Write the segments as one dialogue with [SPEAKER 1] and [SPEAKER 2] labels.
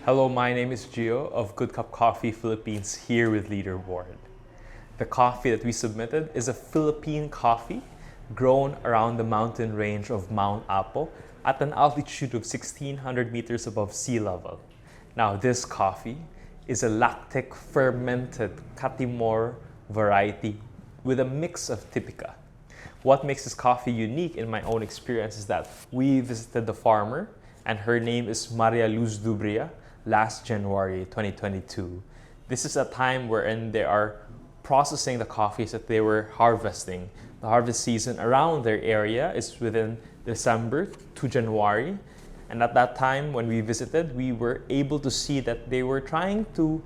[SPEAKER 1] Hello, my name is Gio of Good Cup Coffee Philippines here with Leaderboard. The coffee that we submitted is a Philippine coffee grown around the mountain range of Mount Apo at an altitude of 1600 meters above sea level. Now, this coffee is a Lactic fermented Catimor variety with a mix of Typica. What makes this coffee unique in my own experience is that we visited the farmer, and her name is Maria Luz Dubria, last January 2022. This is a time wherein they are processing the coffees that they were harvesting. The harvest season around their area is within December to January. And at that time, when we visited, we were able to see that they were trying to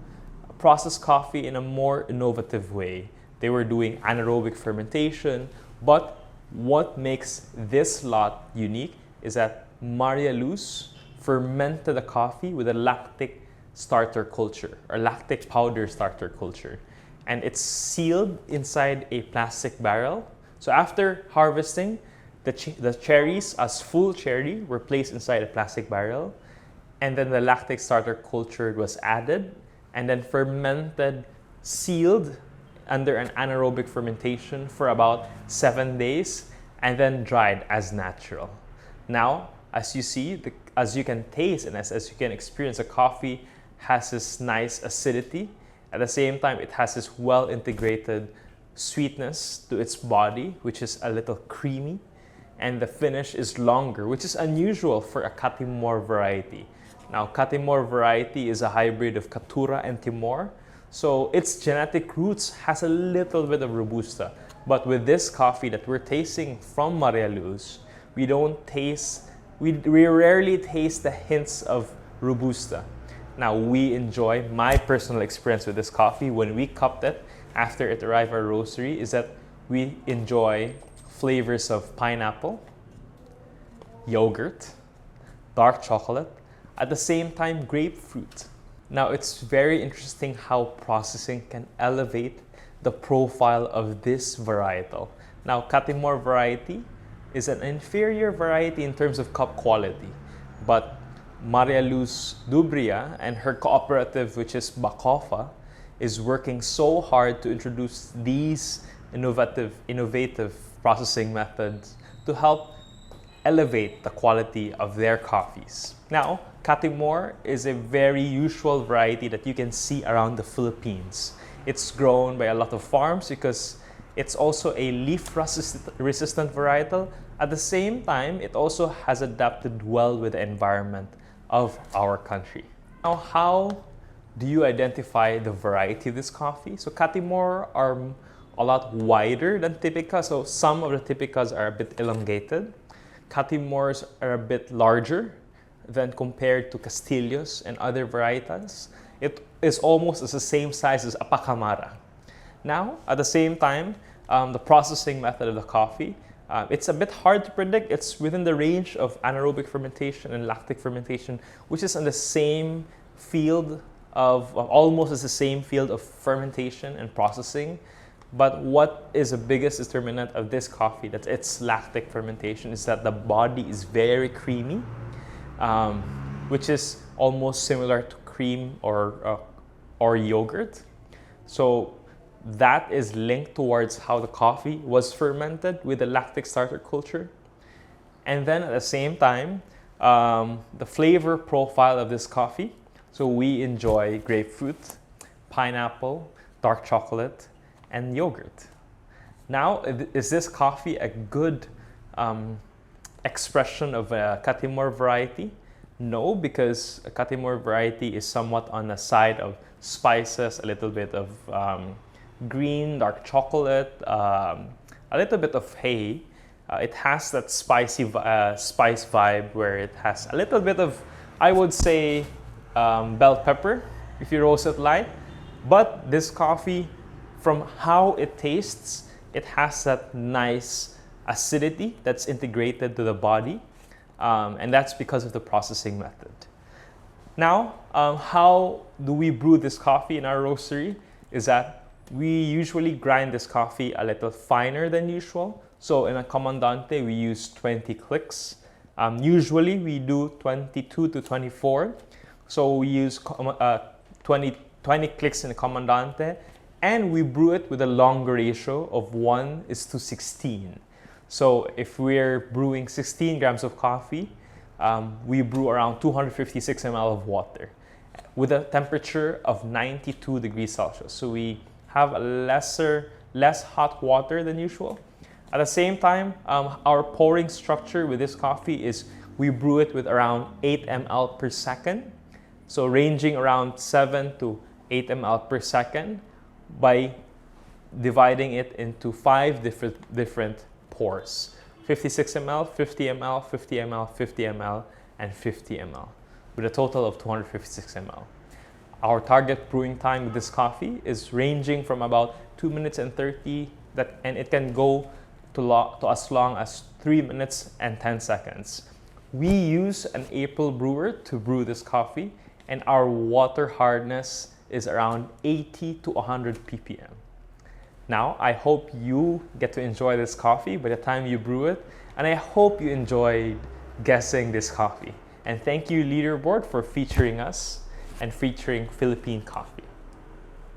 [SPEAKER 1] process coffee in a more innovative way. They were doing anaerobic fermentation, but what makes this lot unique is that Maria Luz fermented the coffee with a lactic starter culture or lactic powder starter culture. And it's sealed inside a plastic barrel. So after harvesting, the cherries as full cherry were placed inside a plastic barrel, and then the lactic starter culture was added and then fermented, sealed under an anaerobic fermentation for about 7 days, and then dried as natural. Now, as you see, as you can taste and as you can experience, the coffee has this nice acidity. At the same time, it has this well-integrated sweetness to its body, which is a little creamy. And the finish is longer, which is unusual for a Catimor variety. Now, Catimor variety is a hybrid of Caturra and Timor. So its genetic roots has a little bit of Robusta. But with this coffee that we're tasting from Maria Luz, we rarely taste the hints of Robusta. Now, we enjoy, my personal experience with this coffee when we cupped it after it arrived at our roastery is that we enjoy flavors of pineapple, yogurt, dark chocolate, at the same time grapefruit. Now, it's very interesting how processing can elevate the profile of this varietal. Now, Catimor variety is an inferior variety in terms of cup quality, but Maria Luz Dubria and her cooperative, which is BACOFA, is working so hard to introduce these innovative processing methods to help elevate the quality of their coffees. Now, Catimor is a very usual variety that you can see around the Philippines. It's grown by a lot of farms because it's also a leaf-resistant varietal. At the same time, it also has adapted well with the environment of our country. Now, how do you identify the variety of this coffee? So Catimor are a lot wider than Typica. So some of the Typicas are a bit elongated. Catimors are a bit larger than compared to Castillos and other varietals. It is almost the same size as Apacamara. Now, at the same time, the processing method of the coffee, it's a bit hard to predict. It's within the range of anaerobic fermentation and lactic fermentation, which is in the same field of almost the same field of fermentation and processing. But what is the biggest determinant of this coffee, that's its lactic fermentation, is that the body is very creamy, which is almost similar to cream or yogurt. So that is linked towards how the coffee was fermented with the lactic starter culture. And then at the same time, the flavor profile of this coffee. So we enjoy grapefruit, pineapple, dark chocolate, and yogurt. Now, is this coffee a good expression of a Catimor variety? No, because a Catimor variety is somewhat on the side of spices, a little bit of green, dark chocolate, a little bit of hay. It has that spicy spice vibe where it has a little bit of, I would say, bell pepper if you roast it light. But this coffee, from how it tastes, it has that nice acidity that's integrated to the body, and that's because of the processing method. Now, how do we brew this coffee in our roastery? Is that we usually grind this coffee a little finer than usual. So in a Comandante, we use 20 clicks. Usually we do 22 to 24. So we use 20 clicks in the Comandante, and we brew it with a longer ratio of 1:16. So if we're brewing 16 grams of coffee, we brew around 256 ml of water with a temperature of 92 degrees Celsius. So we have less hot water than usual. At the same time, our pouring structure with this coffee is we brew it with around 8 ml per second. So ranging around 7 to 8 ml per second by dividing it into 5 different pours. 56 ml, 50 ml, 50 ml, 50 ml, and 50 ml, with a total of 256 ml. Our target brewing time with this coffee is ranging from about 2 minutes and 30, and it can go to as long as 3 minutes and 10 seconds. We use an April brewer to brew this coffee, and our water hardness is around 80 to 100 ppm. Now, I hope you get to enjoy this coffee by the time you brew it, and I hope you enjoyed guessing this coffee. And thank you, Leaderboard, for featuring us and featuring Philippine coffee.